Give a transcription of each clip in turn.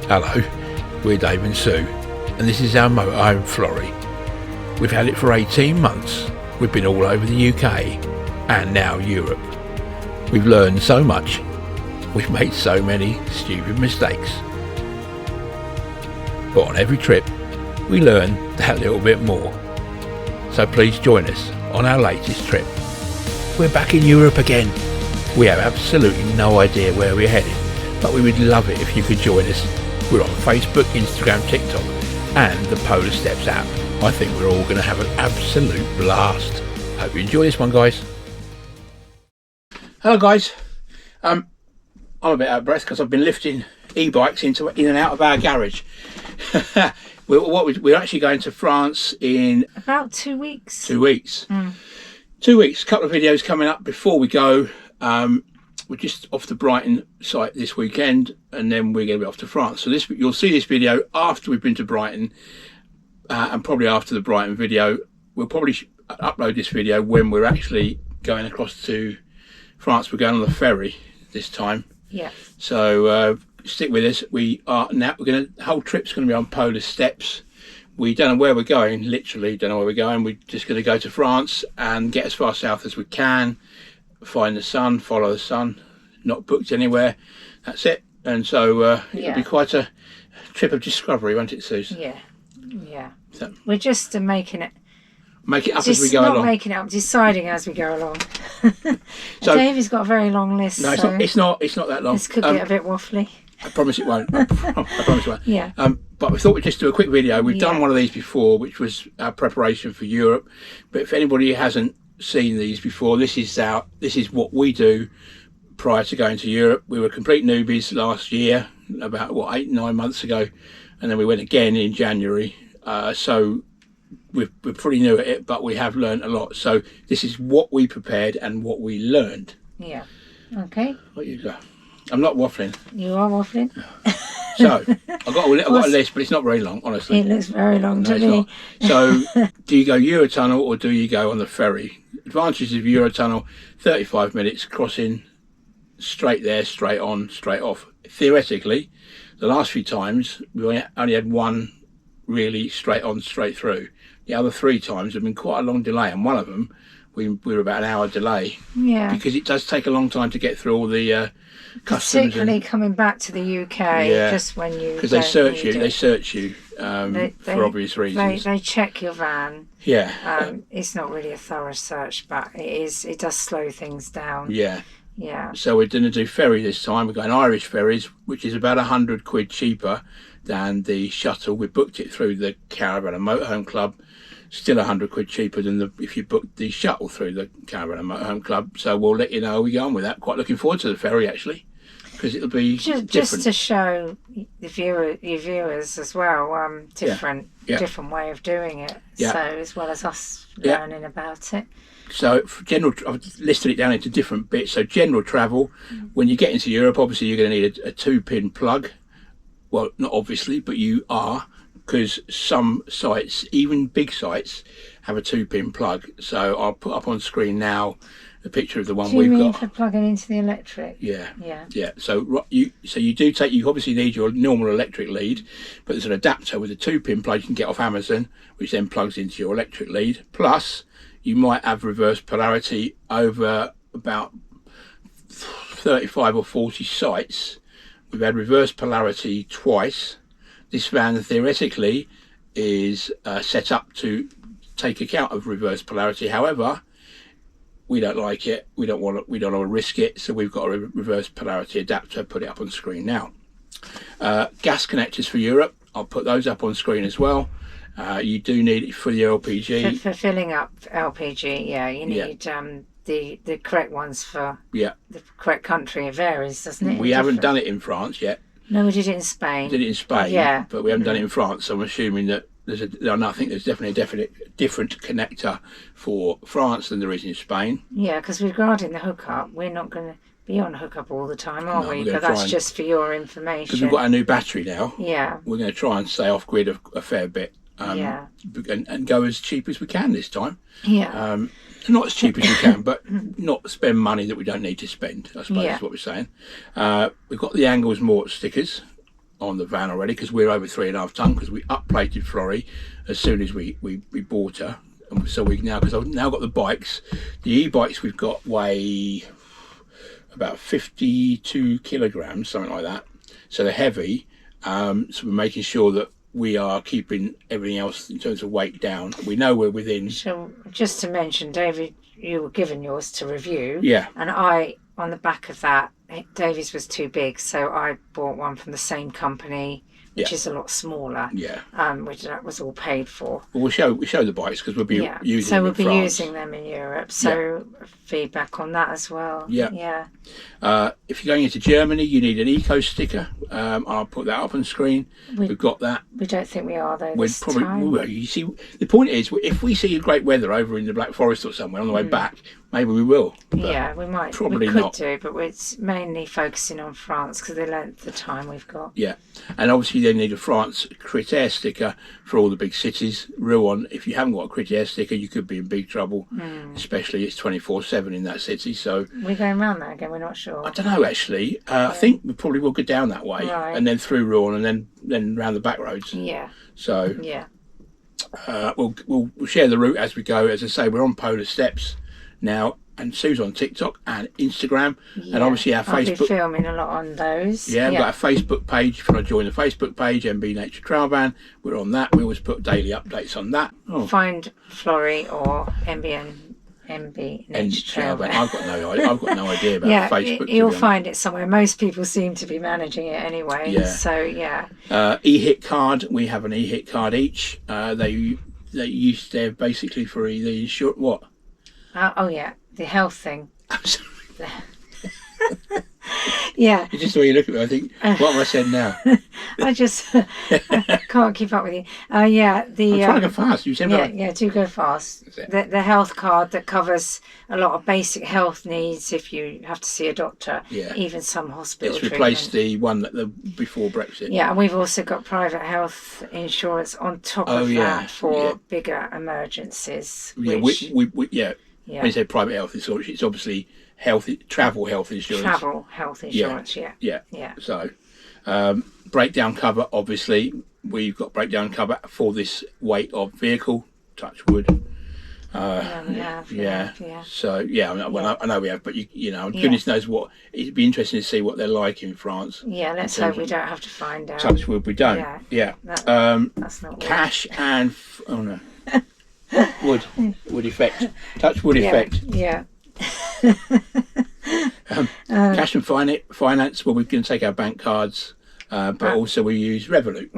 Hello, we're Dave and Sue, and this is our motorhome Florrie. We've had it for 18 months. We've been all over the UK and now Europe. We've learned so much. We've made so many stupid mistakes. But on every trip, we learn that little bit more. So please join us on our latest trip. We're back in Europe again. We have absolutely no idea where we're headed, but we would love it if you could join us. We're on Facebook, Instagram, TikTok and the Polar Steps app. I think we're all going to have an absolute blast. Hope you enjoy this one, guys. Hello guys. I'm a bit out of breath because I've been lifting e-bikes in and out of our garage. We're actually going to France in about 2 weeks. 2 weeks. 2 weeks. A couple of videos coming up before we go. We're just off the Brighton site this weekend, and then we're going to be off to France. So you'll see this video after we've been to Brighton, and probably after the Brighton video. We'll probably upload this video when we're actually going across to France. We're going on the ferry this time. Yeah. So stick with us. The whole trip's going to be on Polar Steps. We don't know where we're going. Literally don't know where we're going. We're just going to go to France and get as far south as we can. Find the sun, follow the sun, not booked anywhere. That's it. And so it'll be quite a trip of discovery, won't it, Suze? Yeah. So, we're just making it. Make it up as we go along. Not making it up, deciding as we go along. So Davey's got a very long list. No, it's not that long. This could get a bit waffly. I promise it won't. I promise it won't. Yeah. But we thought we'd just do a quick video. We've done one of these before, which was our preparation for Europe. But if anybody hasn't seen these before, this is what we do prior to going to Europe. We were complete newbies last year, about 8-9 months ago, and then we went again in January. So we're pretty new at it, but we have learned a lot. So this is what we prepared and what we learned. Yeah. Okay. What you got? I'm not waffling. You are waffling. So I've got a list, but it's not very long, honestly. It looks very long to me. So do you go Eurotunnel or do you go on the ferry? Advantages of Eurotunnel: 35 minutes crossing, straight there, straight on, straight off. Theoretically, the last few times we only had one really straight on, straight through. The other 3 times have been quite a long delay, and one of them we were about an hour delay. Yeah. Because it does take a long time to get through all the customs. Particularly coming back to the UK, just when you. Because they search you for obvious reasons. They check your van. Yeah. It's not really a thorough search, but it does slow things down. Yeah. Yeah. So we're going to do ferry this time. We've got an Irish ferries, which is about £100 cheaper than the shuttle. We booked it through the Caravan and Motorhome Club. Still £100 cheaper than if you booked the shuttle through the Caravan and Motorhome Club. So we'll let you know how we go on with that. Quite looking forward to the ferry, actually, because it'll be just to show your viewers as well, different way of doing it. Yeah. So as well as us learning about it. So for I've listed it down into different bits. So general travel, when you get into Europe, obviously you're going to need a 2-pin plug. Well, not obviously, but you are, because some sites, even big sites, have a 2-pin plug. So I'll put up on screen now a picture of the one we've got. Do you mean for plugging into the electric? Yeah. So you obviously need your normal electric lead, but there's an adapter with a 2-pin plug you can get off Amazon, which then plugs into your electric lead. Plus, you might have reverse polarity over about 35 or 40 sites. We've had reverse polarity twice. This van theoretically is set up to take account of reverse polarity. However, we don't like it. We don't want to risk it. So we've got a reverse polarity adapter. Put it up on screen now. Gas connectors for Europe. I'll put those up on screen as well. You do need it for the LPG. For filling up LPG, you need the correct ones for the correct country. It varies, doesn't it? We haven't done it in France yet. No, we did it in Spain. But we haven't done it in France. So I'm assuming that there's definitely a different connector for France than there is in Spain. Yeah, because regarding the hookup, we're not going to be on hookup all the time, are we? But that's just for your information. Because we've got a new battery now. Yeah. We're going to try and stay off grid a fair bit. And go as cheap as we can this time. Yeah. Not as cheap as we can, but not spend money that we don't need to spend, I suppose is what we're saying. We've got the Angles Mort stickers. on the van already, because we're over 3.5 ton, because we upplated Florrie as soon as we bought her. And so we now, because I've now got the bikes, the e-bikes we've got weigh about 52 kilograms, something like that. So they're heavy. So we're making sure that we are keeping everything else in terms of weight down. We know we're within. So just to mention, David, you were given yours to review. Yeah. And I, on the back of that, David's was too big, so I bought one from the same company, which is a lot smaller. Yeah. Which that was all paid for. Well, we show the bikes because we'll be using them in France. So we'll be using them in Europe. So feedback on that as well. Yeah. Yeah. If you're going into Germany, you need an eco sticker. I'll put that up on screen. We've got that. We don't think we are though. We're this probably. time. Well, you see, the point is, if we see great weather over in the Black Forest or somewhere on the way back, maybe we will. Yeah, we might. Probably we could not. do, but it's mainly focusing on France because of the length of time we've got. Yeah, and obviously they need a France Critère sticker for all the big cities. Rouen, if you haven't got a Critère sticker, you could be in big trouble. Especially it's 24/7 in that city. So we're going around that again. We're not sure. I don't know actually. I think we probably will go down that way, and then through Rouen, and then round the back roads. Yeah. So yeah, we'll share the route as we go. As I say, we're on Polar Steps now, and Sue's on TikTok and Instagram, and obviously our Facebook. I'll be filming a lot on those. Yeah, we've got a Facebook page. If you want to join the Facebook page, MB Nature Trail Van, we're on that. We always put daily updates on that. Find Florrie or MB Nature Trail Van. I've got no idea about Facebook. You'll find it somewhere. Most people seem to be managing it anyway. Yeah. So yeah. E-hit card. We have an e-hit card each. They're basically for the insurance. What? The health thing. Yeah. Just the way you look at me, I think, what have I said now? I just can't keep up with you. I'm trying to go fast. You said do go fast. The health card that covers a lot of basic health needs if you have to see a doctor. Yeah. Even some hospital It's replaced the one before Brexit. Yeah, and we've also got private health insurance on top of that for bigger emergencies. Yeah, when you say private health insurance, it's obviously travel health insurance. Travel health insurance, yeah. So, breakdown cover, obviously, we've got breakdown cover for this weight of vehicle, touch wood. We have. So, I know we have, but goodness knows what, it'd be interesting to see what they're like in France. Yeah, let's hope we don't have to find out. Touch wood, we don't. Yeah. That's not cash and, wood effect, touch wood effect. Yeah. Cash and finance. Well, we can take our bank cards, but also we use Revolut.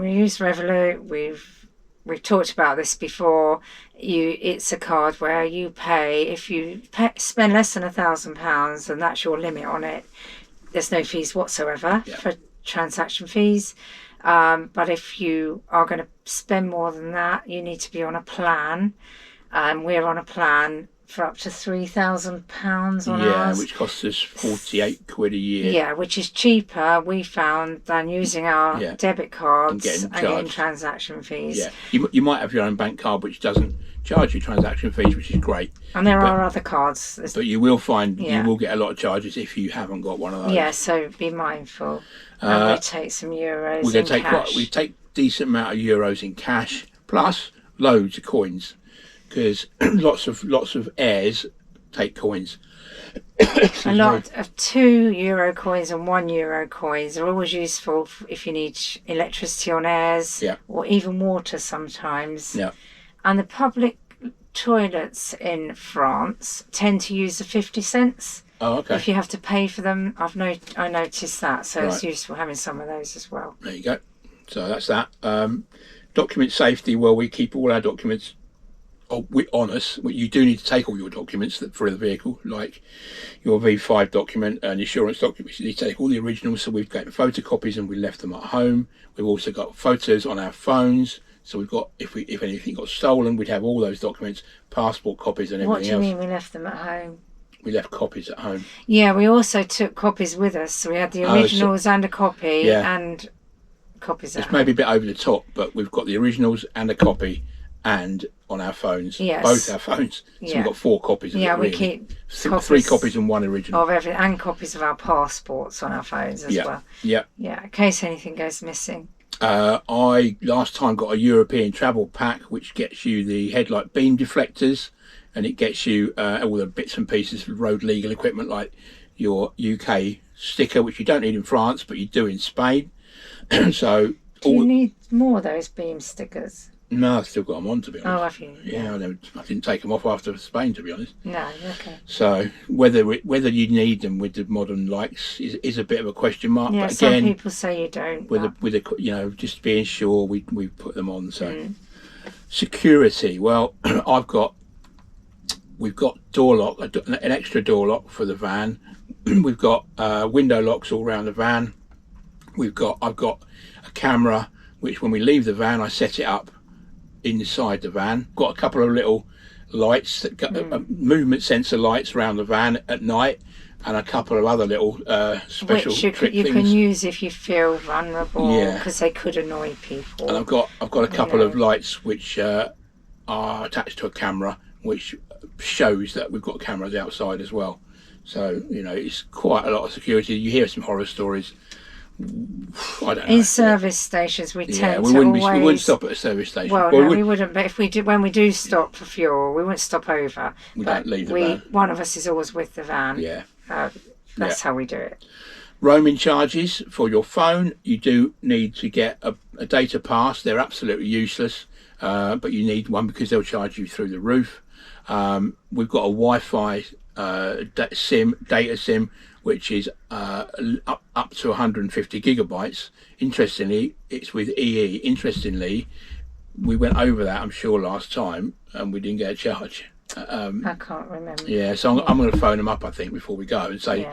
We've talked about this before. It's a card where you pay if you spend less than £1,000, and that's your limit on it. There's no fees whatsoever for transaction fees. But if you are going to spend more than that, you need to be on a plan. We're on a plan for up to £3,000 on ours. Which costs us 48 quid a year. Yeah, which is cheaper, we found, than using our debit cards and getting transaction fees. Yeah, you might have your own bank card which doesn't charge you transaction fees, which is great. And there are other cards. But you will find you will get a lot of charges if you haven't got one of those. Yeah, so be mindful. And we take some euros we're going to cash. We take decent amount of euros in cash, plus loads of coins, because lots of heirs take coins. A lot of €2 coins and €1 coins are always useful if you need electricity on airs or even water sometimes. Yeah. And the public toilets in France tend to use the 50 cents. Oh, okay. If you have to pay for them, I noticed that, so it's useful having some of those as well. There you go. So that's that. Document safety. Well, we keep all our documents on us. You do need to take all your documents for the vehicle, like your V5 document and insurance documents. You need to take all the originals. So we've got photocopies and we left them at home. We've also got photos on our phones. So we've got, if anything got stolen, we'd have all those documents, passport copies and everything else. What do you mean we left them at home? We left copies at home. Yeah, we also took copies with us. So we had the originals and a copy and copies at home. It's maybe a bit over the top, but we've got the originals and a copy and on our phones. Yes. Both our phones. So Yeah. we've got 4 copies of it, we really. keep Three copies and 1 original. of everything, and copies of our passports on our phones as well. Yeah. Yeah, in case anything goes missing. I last time got a European travel pack, which gets you the headlight beam deflectors, and it gets you all the bits and pieces of road legal equipment, like your UK sticker, which you don't need in France, but you do in Spain. So do you need more of those beam stickers? No, I've still got them on, to be honest. Oh, have you? Yeah, I didn't take them off after Spain, to be honest. No, okay. So whether you need them with the modern lights is a bit of a question mark. Yeah, but again, some people say you don't. Just being sure, we put them on. So security. Well, we've got door lock, an extra door lock for the van. We've got window locks all around the van. I've got a camera, which when we leave the van, I set it up inside the van. Got a couple of little lights that movement sensor lights around the van at night, and a couple of other little special which trick you things. can use if you feel vulnerable, because they could annoy people. And I've got a couple of lights which are attached to a camera, which shows that we've got cameras outside as well. So it's quite a lot of security. You hear some horror stories. I don't know. In service stations, we tend we to wouldn't always... we wouldn't stop at a service station. Well, no, we wouldn't. But if we did, when we do stop for fuel, we wouldn't stop over. We don't leave the van. One of us is always with the van. Yeah. That's how we do it. Roaming charges for your phone. You do need to get a data pass. They're absolutely useless, but you need one because they'll charge you through the roof. We've got a Wi-Fi data SIM, which is up to 150 gigabytes. Interestingly, it's with EE. Interestingly, we went over that, I'm sure, last time, and we didn't get a charge. I can't remember. Yeah, so I'm going to phone them up, I think, before we go and say,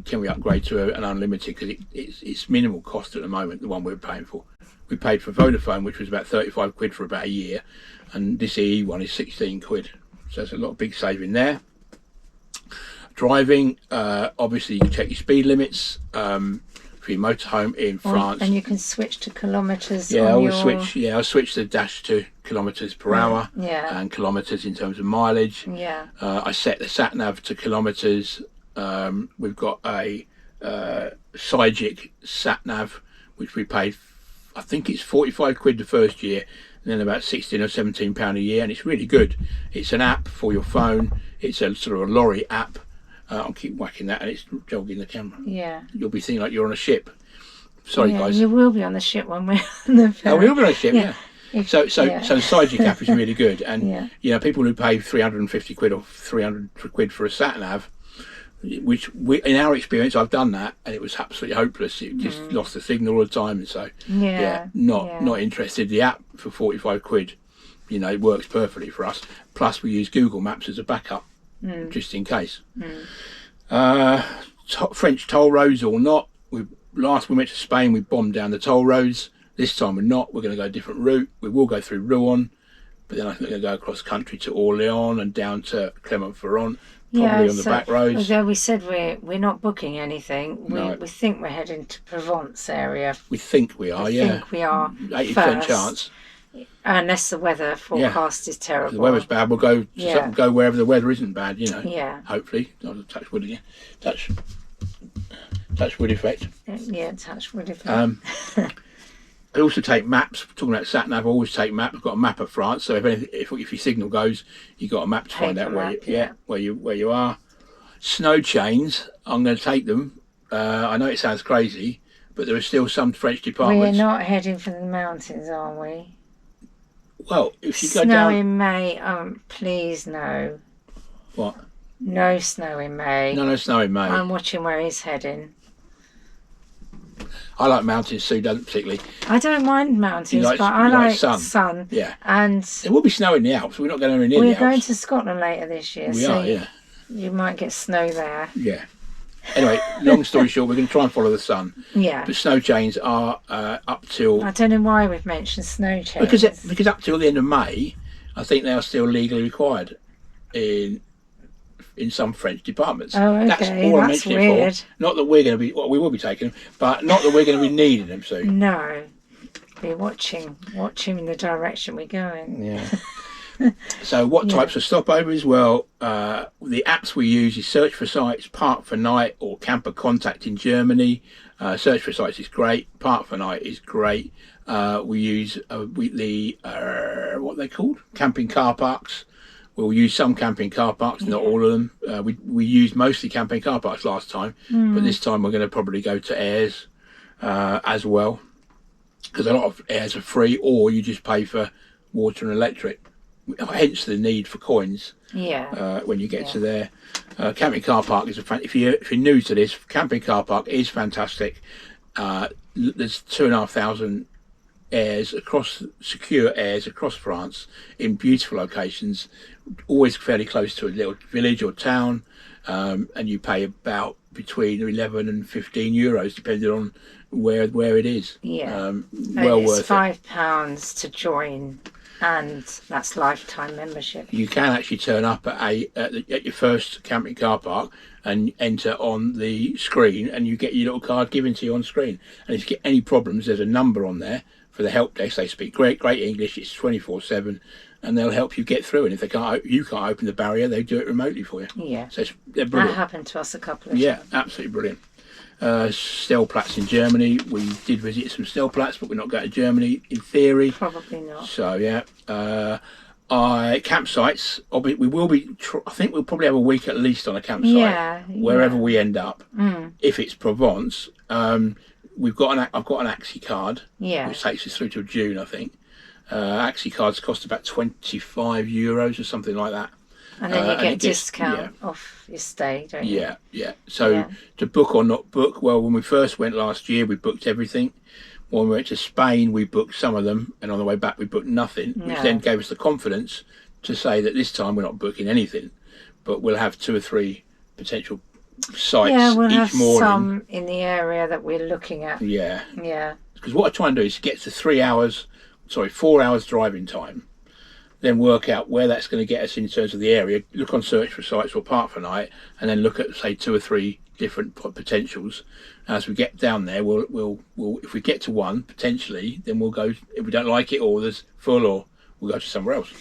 can we upgrade to an unlimited? Because it's minimal cost at the moment, the one we're paying for. We paid for Vodafone, which was about 35 quid for about a year, and this EE one is 16 quid. So there's a lot of big saving there. Driving, obviously you can check your speed limits for your motorhome in France. And you can switch to kilometres. I switch the dash to kilometres per hour. Yeah. And kilometres in terms of mileage. Yeah. I set the sat nav to kilometres. We've got a Serge sat nav, which we paid, I think it's 45 quid the first year, and then about 16 or 17 pound a year, and it's really good. It's an app for your phone. It's a sort of a lorry app. I'll keep whacking that, and it's jogging the camera. Yeah. You'll be thinking like you're on a ship. Sorry, guys. You will be on the ship when we're on the ferry. Oh, we will be on a ship, yeah. So the Serge app is really good, and people who pay 350 quid or 300 quid for a sat nav, which in our experience, I've done that, and it was absolutely hopeless. It just lost the signal all the time, and so not interested. The app for 45 quid, it works perfectly for us. Plus, we use Google Maps as a backup, just in case. French toll roads or not. Last we went to Spain, we bombed down the toll roads. This time we're not. We're going to go a different route. We will go through Rouen, but then I think we're going to go across country to Orléans and down to Clermont-Ferrand, probably on the back roads. Although we said we're not booking anything, No. we think we're heading to Provence area. We think we are, I think we are. 80% chance. Unless the weather forecast is terrible. If the weather's bad, we'll go wherever the weather isn't bad, Yeah. Hopefully. I'll touch wood again. Touch wood effect. Yeah, touch wood effect. I also take maps. Talking about sat nav, I always take maps. I've got a map of France, so if your signal goes, you've got a map to find out where you are. Snow chains, I'm going to take them. I know it sounds crazy, but there are still some French departments. We're not heading for the mountains, are we? Well, if you go snow down in May, please no. What? No snow in May. No snow in May. I'm watching where he's heading. I like mountains, Sue doesn't particularly. I don't mind mountains, but I like sun. Yeah. And there will be snow in the Alps. We're not going anywhere near the Alps. We're going to Scotland later this year. We are, yeah. You might get snow there. Yeah. Anyway, long story short, we're going to try and follow the sun. Yeah. But snow chains are up till... I don't know why we've mentioned snow chains. Because up till the end of May, I think they are still legally required in some French departments. Oh, okay. That's all I'm mentioning weird. for. Not that we're going to be... Well, we will be taking them, but not that we're going to be needing them soon. No. be watching the direction we go in. Yeah. So what types of stopovers? Well, the apps we use is Search for Sites, Park for Night, or Camper Contact in Germany. Search for Sites is great. Park for Night is great. We use what are they called? Camping car parks. We'll use some camping car parks, not all of them. We used mostly camping car parks last time, but this time we're going to probably go to Airs as well, because a lot of Airs are free, or you just pay for water and electric. Hence the need for coins. When you get to there, camping car park is if you're new to this, camping car park is fantastic. There's 2,500 airs across, secure airs across France in beautiful locations, always fairly close to a little village or town, and you pay about between 11 and 15 euros depending on where it is. Well it's worth £5 to join, and that's lifetime membership. You can actually turn up at your first camping car park and enter on the screen, and you get your little card given to you on screen. And if you get any problems, there's a number on there for the help desk. They speak great English. It's 24/7, and they'll help you get through. And if you can't open the barrier, they do it remotely for you. So they're brilliant. That happened to us a couple of times. Absolutely brilliant. Stellplatz in Germany. We did visit some Stellplatz, but we're not going to Germany in theory. Probably not. So campsites. We will be. I think we'll probably have a week at least on a campsite wherever we end up. If it's Provence, I've got an Axi card, which takes us through till June, I think. Axi cards cost about 25 euros or something like that. And then you get a discount off your stay, don't you? So to book or not book, well, when we first went last year, we booked everything. When we went to Spain, we booked some of them, and on the way back, we booked nothing, which then gave us the confidence to say that this time we're not booking anything, but we'll have 2 or 3 potential sites we'll each have morning. Some in the area that we're looking at. Because what I try and do is get to 4 hours driving time, then work out where that's going to get us in terms of the area, look on Search for Sites or Park for Night, and then look at, say, 2 or 3 different potentials. As we get down there, we'll if we get to one, potentially, then we'll go. If we don't like it, or there's full, or we'll go to somewhere else.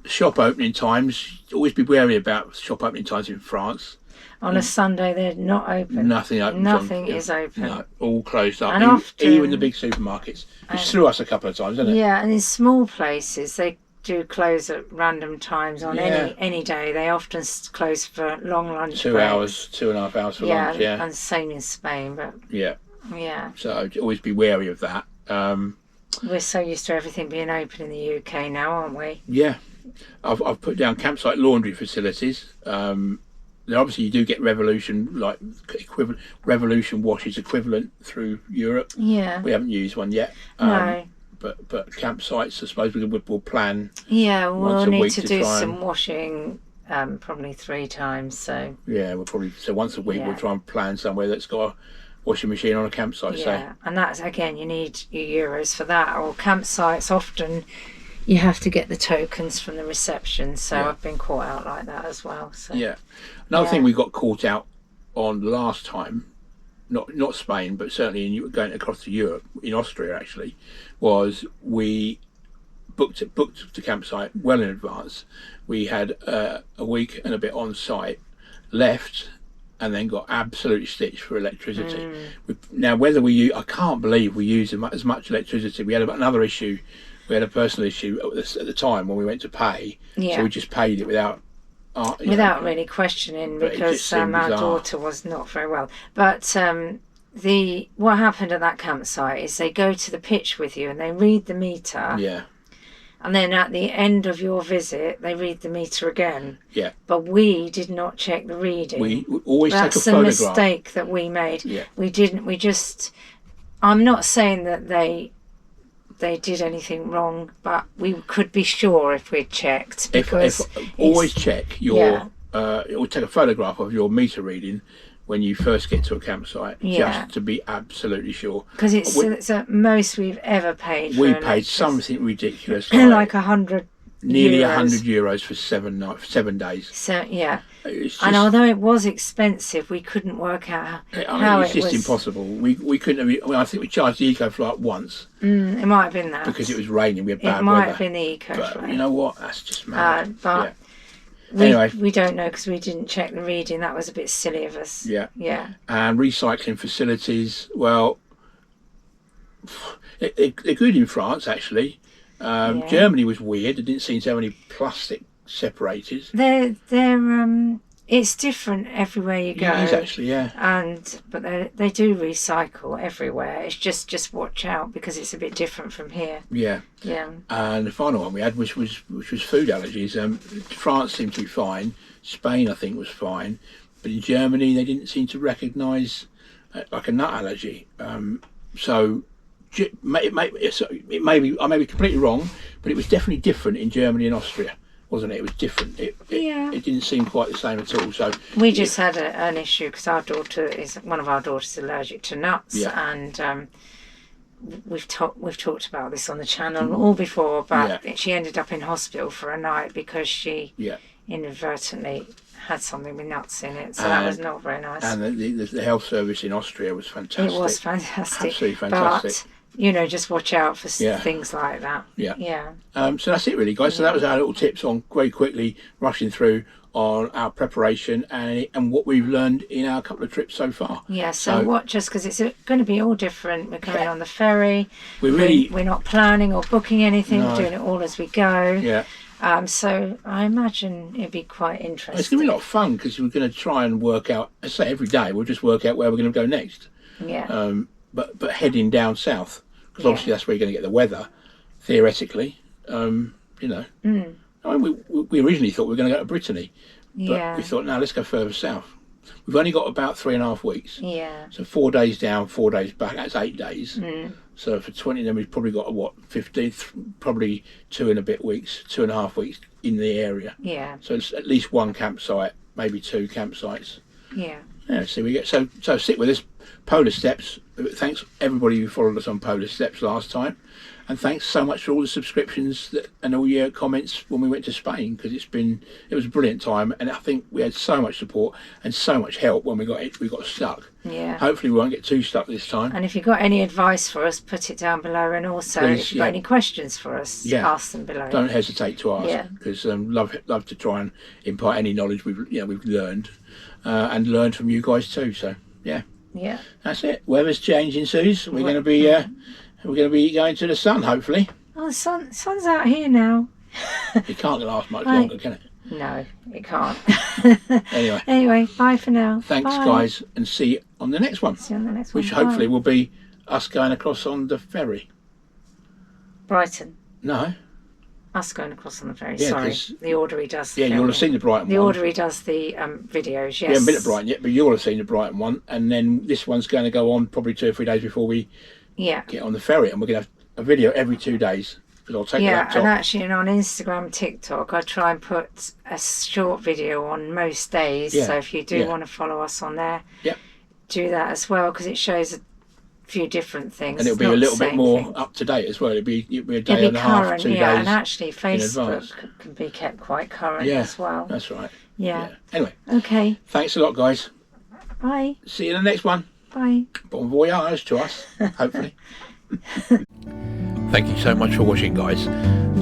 Shop opening times. Always be wary about shop opening times in France. On a Sunday, they're not open. Nothing open. Nothing is open. No, all closed up. And even the big supermarkets. It's through us a couple of times, isn't it? And in small places, they do close at random times on any day. They often close for long lunch 2 breaks. hours, 2.5 hours for lunch. And same in Spain, but so always be wary of that. We're so used to everything being open in the UK now, aren't we? I've put down campsite laundry facilities. Obviously you do get Revolution Revolution washes equivalent through Europe. We haven't used one yet. No. But campsites, I suppose we'll plan. We'll need to do some washing, probably 3 times. So we'll probably once a week we'll try and plan somewhere that's got a washing machine on a campsite. And that's, again, you need your euros for that. Or campsites, often you have to get the tokens from the reception. So I've been caught out like that as well. So another thing we got caught out on last time, not Spain, but certainly in going across to Europe, in Austria actually, was we booked the campsite well in advance. We had a week and a bit on site, left, and then got absolutely stitched for electricity. Now, I can't believe we used as much electricity. We had another issue. We had a personal issue at the time when we went to pay, so we just paid it without really questioning, because our daughter was not very well. But what happened at that campsite is they go to the pitch with you and they read the meter. And then at the end of your visit, they read the meter again. But we did not check the reading. We always take a photograph. That's a mistake that we made. We didn't. We just. I'm not saying that they did anything wrong, but we could be sure if we'd checked. Because always check your. Or take a photograph of your meter reading when you first get to a campsite, just to be absolutely sure. Because it's the most we've ever paid. We paid something ridiculous, like 100. Nearly €100 for 7 days. So It's just, And although it was expensive, we couldn't work out how it's it just was. impossible. We couldn't have. I think we charged the eco flight once It might have been that. because it was raining. We had bad It weather. might have been the eco But flight. you know what? That's just mad. But Anyway. we don't know because we didn't check the reading. That was a bit silly of us. Yeah. Yeah. And recycling facilities. Well, they're good in France actually. Germany was weird. They didn't seem to have any plastic separators. They're it's different everywhere you go. It is actually, yeah. But they do recycle everywhere. It's just watch out because it's a bit different from here. Yeah. Yeah. And the final one we had, which was food allergies. France seemed to be fine. Spain, I think, was fine. But in Germany, they didn't seem to recognise like a nut allergy. So it may be, I may be completely wrong, but it was definitely different in Germany and Austria, wasn't it? It was different. It didn't seem quite the same at all. So we just had an issue because one of our daughters is allergic to nuts, and we've talked about this on the channel all before. But she ended up in hospital for a night because she inadvertently had something with nuts in it, so that was not very nice. And the health service in Austria was fantastic. It was fantastic. Absolutely fantastic. But just watch out for things like that. Yeah. So that's it really, guys. So that was our little tips on very quickly rushing through on our preparation and what we've learned in our couple of trips so far. Yeah, so watch us because it's going to be all different. We're coming on the ferry. We're not planning or booking anything. No. We're doing it all as we go. Yeah. So I imagine it'd be quite interesting. It's going to be a lot of fun because we're going to try and work out, I say every day, we'll just work out where we're going to go next. Yeah. But heading down south, because obviously that's where you're going to get the weather, theoretically. I mean, we originally thought we were going to go to Brittany, but we thought, no, let's go further south. We've only got about 3.5 weeks. Yeah. So 4 days down, 4 days back, that's 8 days. So for 20, then we've probably got, 15, probably 2.5 weeks in the area. Yeah. So it's at least one campsite, maybe 2 campsites. Yeah. Yeah, so we get so stick with us. Polar Steps. Thanks everybody who followed us on Polar Steps last time, and thanks so much for all the subscriptions and all your comments when we went to Spain, because it was a brilliant time, and I think we had so much support and so much help when we got stuck. Yeah. Hopefully we won't get too stuck this time. And if you've got any advice for us, put it down below, and also Please, if you've got any questions for us, ask them below. Don't hesitate to ask, because love to try and impart any knowledge we've learned and learned from you guys too. So yeah. Yeah, that's it. Weather's changing, Suze. We're going to be going to the sun, hopefully. Oh, the sun's out here now. It can't last much longer, can it? No, it can't. Anyway, bye for now. Thanks, guys, and see you on the next one. See you on the next one. Which hopefully will be us going across on the ferry. Brighton. No. Us going across on the ferry. Yeah, sorry, the orderly does. Yeah, you'll have seen the Brighton one. The orderly does the videos. Yes. We haven't been at Brighton yet, but you'll have seen the Brighton one, and then this one's going to go on probably 2 or 3 days before we get on the ferry, and we're going to have a video every 2 days. Because I'll take the laptop. And actually on Instagram, TikTok, I try and put a short video on most days. So if you do want to follow us on there, do that as well, because it shows a few different things. And it'll be a little bit more up to date as well. It'll be a day and a half, 2 days. And actually Facebook can be kept quite current as well. That's right. Yeah. Anyway. Okay. Thanks a lot, guys. Bye. See you in the next one. Bye. Bon voyage to us, hopefully. Thank you so much for watching, guys.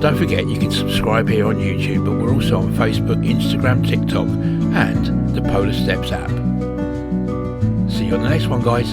Don't forget you can subscribe here on YouTube, but we're also on Facebook, Instagram, TikTok and the Polar Steps app. See you on the next one, guys.